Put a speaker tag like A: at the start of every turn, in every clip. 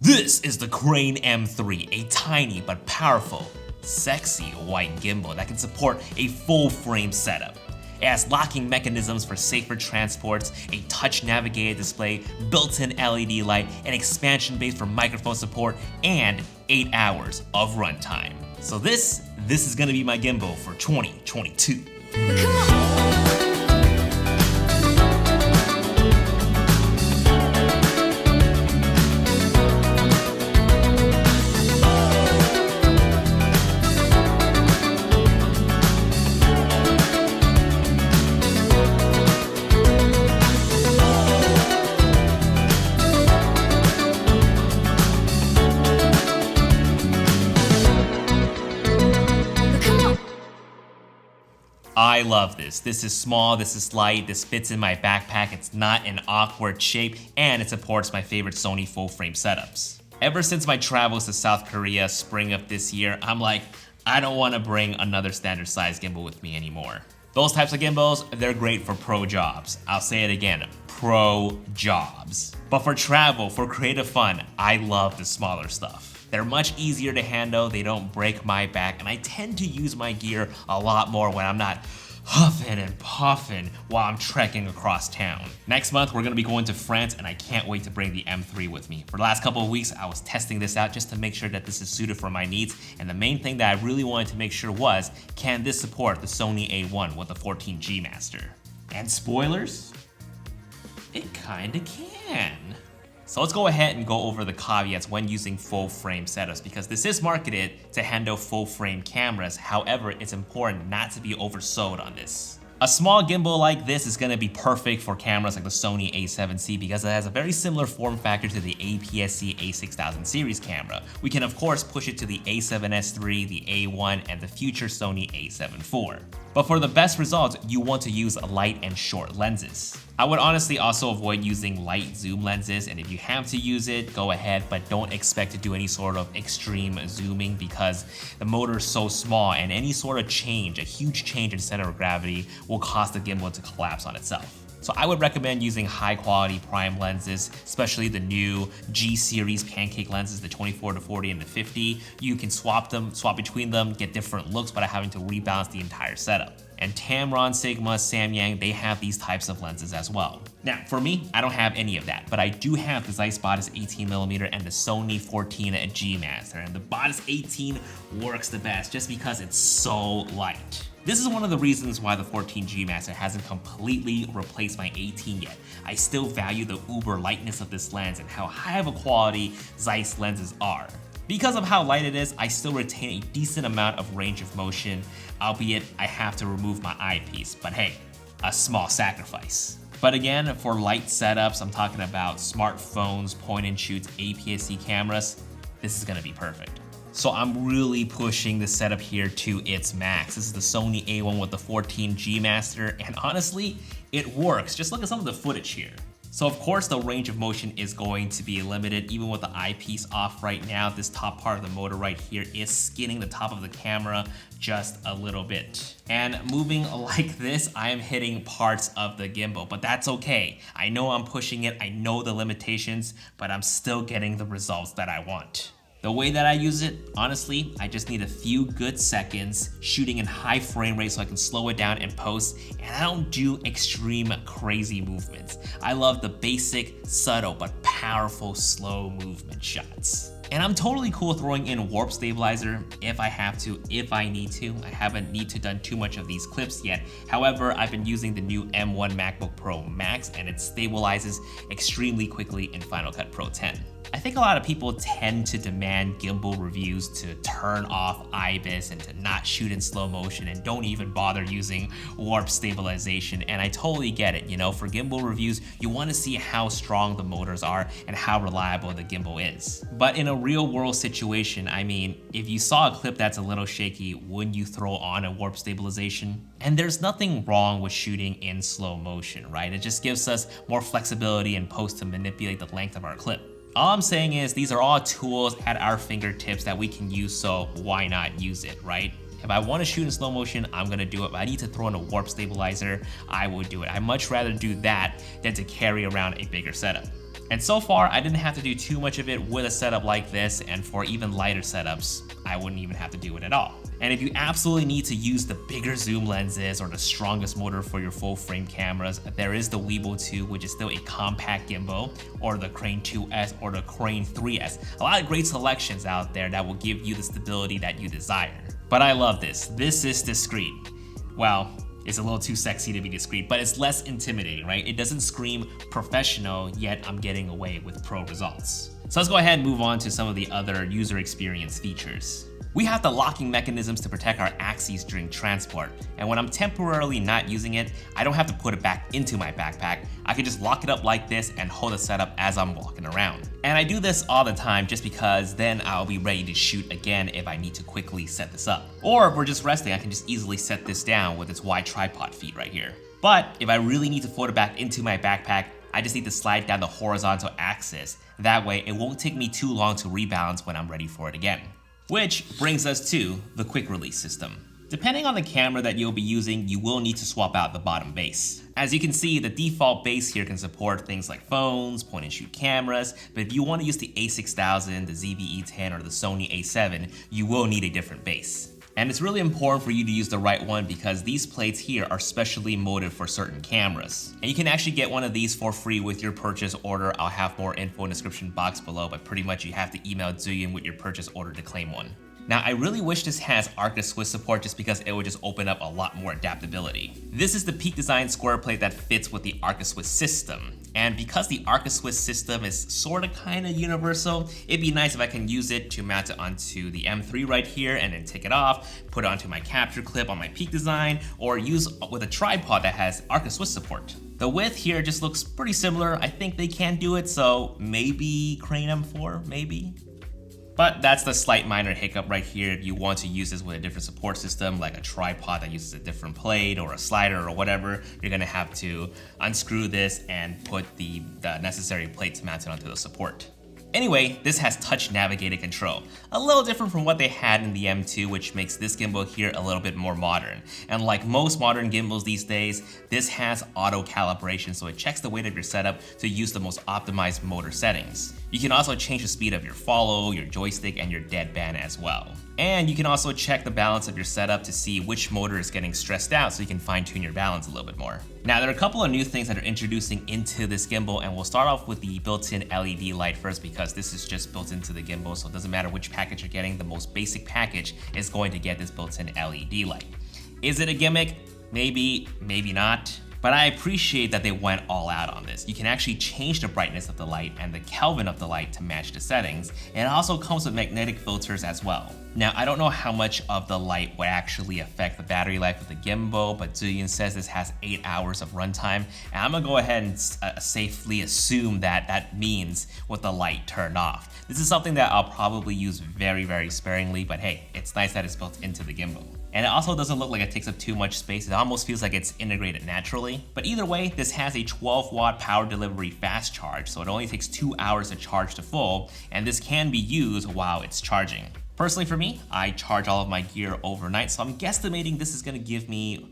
A: This is the Crane M3, a tiny but powerful, sexy white gimbal that can support a full-frame setup. It has locking mechanisms for safer transports, a touch-navigated display, built-in LED light, an expansion base for microphone support, and 8 hours of runtime. So this is gonna be my gimbal for 2022.
B: Come on.
A: I love this. This is small, this is light, this fits in my backpack, it's not an awkward shape, and it supports my favorite Sony full-frame setups. Ever since my travels to South Korea spring of this year, I'm like, I don't want to bring another standard size gimbal with me anymore. Those types of gimbals, they're great for pro jobs. I'll say it again, pro jobs. But for travel, for creative fun, I love the smaller stuff. They're much easier to handle, they don't break my back, and I tend to use my gear a lot more when I'm not huffing and puffing while I'm trekking across town. Next month, we're gonna be going to France, and I can't wait to bring the M3 with me. For the last couple of weeks, I was testing this out just to make sure that this is suited for my needs, and the main thing that I really wanted to make sure was, can this support the Sony A1 with the 14G Master? And spoilers? It kinda can. So let's go ahead and go over the caveats when using full frame setups, because this is marketed to handle full frame cameras. However, it's important not to be oversold on this. A small gimbal like this is gonna be perfect for cameras like the Sony a7S because it has a very similar form factor to the APS-C a6000 series camera. We can of course push it to the a7S III, the A1, and the future Sony a7 IV. But for the best results, you want to use light and short lenses. I would honestly also avoid using light zoom lenses, and if you have to use it, go ahead, but don't expect to do any sort of extreme zooming because the motor is so small, and any sort of change, a huge change in center of gravity, will cause the gimbal to collapse on itself. So I would recommend using high quality prime lenses, especially the new G series pancake lenses, the 24 to 40 and the 50. You can swap between them, get different looks without having to rebalance the entire setup. And Tamron, Sigma, Samyang, they have these types of lenses as well. Now, for me, I don't have any of that, but I do have the Zeiss Bodice 18mm and the Sony 14G Master, and the Bodice 18 works the best just because it's so light. This is one of the reasons why the 14G Master hasn't completely replaced my 18 yet. I still value the uber lightness of this lens and how high of a quality Zeiss lenses are. Because of how light it is, I still retain a decent amount of range of motion, albeit I have to remove my eyepiece, but hey, a small sacrifice. But again, for light setups, I'm talking about smartphones, point and shoots, APS-C cameras, this is gonna be perfect. So I'm really pushing the setup here to its max. This is the Sony A1 with the 14G Master, and honestly, it works. Just look at some of the footage here. So of course the range of motion is going to be limited even with the eyepiece off right now. This top part of the motor right here is skinning the top of the camera just a little bit. And moving like this, I am hitting parts of the gimbal, but that's okay. I know I'm pushing it, I know the limitations, but I'm still getting the results that I want. The way that I use it, honestly, I just need a few good seconds shooting in high frame rate so I can slow it down in post, and I don't do extreme crazy movements. I love the basic, subtle, but powerful slow movement shots. And I'm totally cool throwing in warp stabilizer if I have to, if I need to. I haven't done too much of these clips yet. However, I've been using the new M1 MacBook Pro Max and it stabilizes extremely quickly in Final Cut Pro 10. I think a lot of people tend to demand gimbal reviews to turn off IBIS and to not shoot in slow motion and don't even bother using warp stabilization, and I totally get it. You know, for gimbal reviews, you want to see how strong the motors are and how reliable the gimbal is. But in a real world situation, I mean, if you saw a clip that's a little shaky, wouldn't you throw on a warp stabilization? And there's nothing wrong with shooting in slow motion, right? It just gives us more flexibility in post to manipulate the length of our clip. All I'm saying is these are all tools at our fingertips that we can use, so why not use it, right? If I want to shoot in slow motion, I'm gonna do it. If I need to throw in a warp stabilizer, I will do it. I'd much rather do that than to carry around a bigger setup. And so far, I didn't have to do too much of it with a setup like this, and for even lighter setups, I wouldn't even have to do it at all. And if you absolutely need to use the bigger zoom lenses or the strongest motor for your full frame cameras, there is the Weebill 2, which is still a compact gimbal, or the Crane 2S or the Crane 3S. A lot of great selections out there that will give you the stability that you desire. But I love this. This is discreet. Well, it's a little too sexy to be discreet, but it's less intimidating, right? It doesn't scream professional, yet I'm getting away with pro results. So let's go ahead and move on to some of the other user experience features. We have the locking mechanisms to protect our axes during transport, and when I'm temporarily not using it, I don't have to put it back into my backpack. I can just lock it up like this and hold the setup as I'm walking around. And I do this all the time just because then I'll be ready to shoot again if I need to quickly set this up. Or if we're just resting, I can just easily set this down with its wide tripod feet right here. But if I really need to fold it back into my backpack, I just need to slide down the horizontal axis. That way, it won't take me too long to rebalance when I'm ready for it again. Which brings us to the quick release system. Depending on the camera that you'll be using, you will need to swap out the bottom base. As you can see, the default base here can support things like phones, point and shoot cameras, but if you want to use the a6000, the ZV-E10, or the Sony a7, you will need a different base. And it's really important for you to use the right one because these plates here are specially molded for certain cameras. And you can actually get one of these for free with your purchase order. I'll have more info in the description box below, but pretty much you have to email Zhiyun with your purchase order to claim one. Now, I really wish this has Arc-to-Swiss support just because it would just open up a lot more adaptability. This is the Peak Design square plate that fits with the Arc-to-Swiss system. And because the Arc-to-Swiss system is sorta kinda universal, it'd be nice if I can use it to mount it onto the M3 right here and then take it off, put it onto my capture clip on my Peak Design, or use with a tripod that has Arc-to-Swiss support. The width here just looks pretty similar. I think they can do it, so maybe Crane M4, maybe? But that's the slight minor hiccup right here. If you want to use this with a different support system, like a tripod that uses a different plate or a slider or whatever, you're gonna have to unscrew this and put the necessary plates mounted onto the support. Anyway, this has touch navigated control, a little different from what they had in the M2, which makes this gimbal here a little bit more modern. And like most modern gimbals these days, this has auto calibration, so it checks the weight of your setup to use the most optimized motor settings. You can also change the speed of your follow, your joystick, and your deadband as well. And you can also check the balance of your setup to see which motor is getting stressed out so you can fine tune your balance a little bit more. Now, there are a couple of new things that are introducing into this gimbal, and we'll start off with the built-in LED light first because this is just built into the gimbal, so it doesn't matter which package you're getting, the most basic package is going to get this built-in LED light. Is it a gimmick? Maybe, maybe not. But I appreciate that they went all out on this. You can actually change the brightness of the light and the Kelvin of the light to match the settings, and it also comes with magnetic filters as well. Now, I don't know how much of the light would actually affect the battery life of the gimbal, but Zhiyun says this has 8 hours of runtime, and I'm gonna go ahead and safely assume that that means with the light turned off. This is something that I'll probably use very, very sparingly, but hey, it's nice that it's built into the gimbal. And it also doesn't look like it takes up too much space. It almost feels like it's integrated naturally. But either way, this has a 12-watt power delivery fast charge, so it only takes 2 hours to charge to full, and this can be used while it's charging. Personally for me, I charge all of my gear overnight, so I'm guesstimating this is gonna give me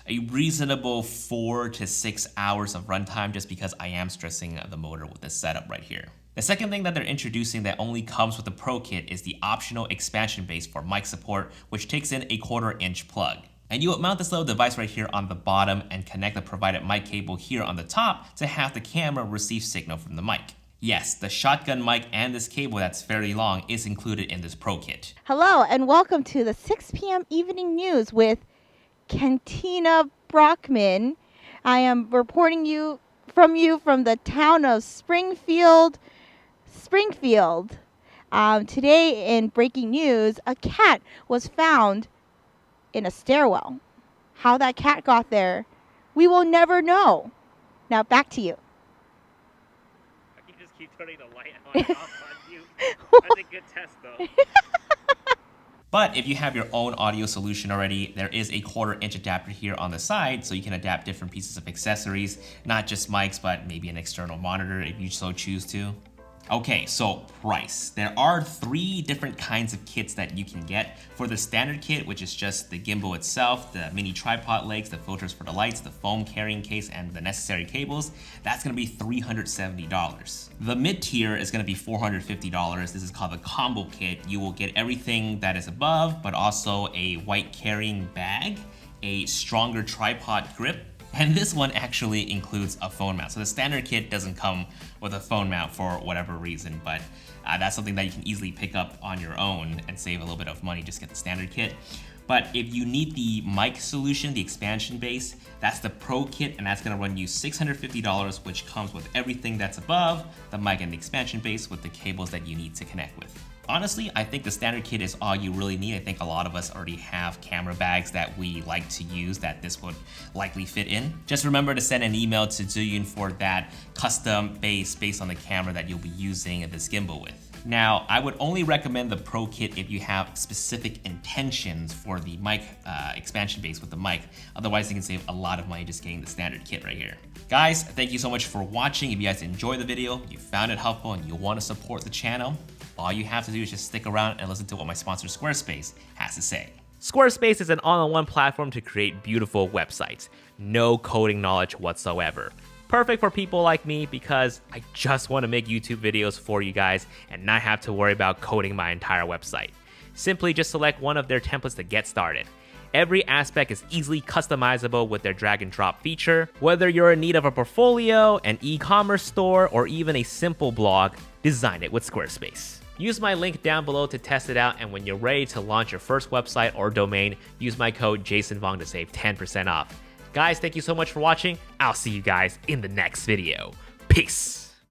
A: a reasonable 4 to 6 hours of runtime just because I am stressing the motor with this setup right here. The second thing that they're introducing that only comes with the Pro Kit is the optional expansion base for mic support, which takes in a 1/4 inch plug. And you would mount this little device right here on the bottom and connect the provided mic cable here on the top to have the camera receive signal from the mic. Yes, the shotgun mic and this cable that's very long is included in this Pro Kit.
B: Hello and welcome to the 6 p.m. evening news with Cantina Brockman. I am reporting from the town of Springfield. Today in breaking news, a cat was found in a stairwell. How that cat got there, we will never know. Now back to you.
A: I can just keep turning the light on and off on you. That's a good test though. But if you have your own audio solution already, there is a 1/4 inch adapter here on the side, so you can adapt different pieces of accessories, not just mics, but maybe an external monitor if you so choose to. Okay, so price. There are 3 different kinds of kits that you can get. For the standard kit, which is just the gimbal itself, the mini tripod legs, the filters for the lights, the foam carrying case, and the necessary cables, that's gonna be $370. The mid tier is gonna be $450. This is called the combo kit. You will get everything that is above, but also a white carrying bag, a stronger tripod grip, and this one actually includes a phone mount. So the standard kit doesn't come with a phone mount for whatever reason, but that's something that you can easily pick up on your own and save a little bit of money, just get the standard kit. But if you need the mic solution, the expansion base, that's the Pro kit, and that's gonna run you $650, which comes with everything that's above, the mic and the expansion base with the cables that you need to connect with. Honestly, I think the standard kit is all you really need. I think a lot of us already have camera bags that we like to use that this would likely fit in. Just remember to send an email to Zhiyun for that custom base based on the camera that you'll be using this gimbal with. Now, I would only recommend the Pro kit if you have specific intentions for the mic expansion base with the mic. Otherwise, you can save a lot of money just getting the standard kit right here. Guys, thank you so much for watching. If you guys enjoyed the video, you found it helpful, and you want to support the channel, all you have to do is just stick around and listen to what my sponsor Squarespace has to say. Squarespace is an all-in-one platform to create beautiful websites. No coding knowledge whatsoever. Perfect for people like me because I just want to make YouTube videos for you guys and not have to worry about coding my entire website. Simply just select one of their templates to get started. Every aspect is easily customizable with their drag and drop feature. Whether you're in need of a portfolio, an e-commerce store, or even a simple blog, design it with Squarespace. Use my link down below to test it out, and when you're ready to launch your first website or domain, use my code JasonVong to save 10% off. Guys, thank you so much for watching. I'll see you guys in the next video. Peace!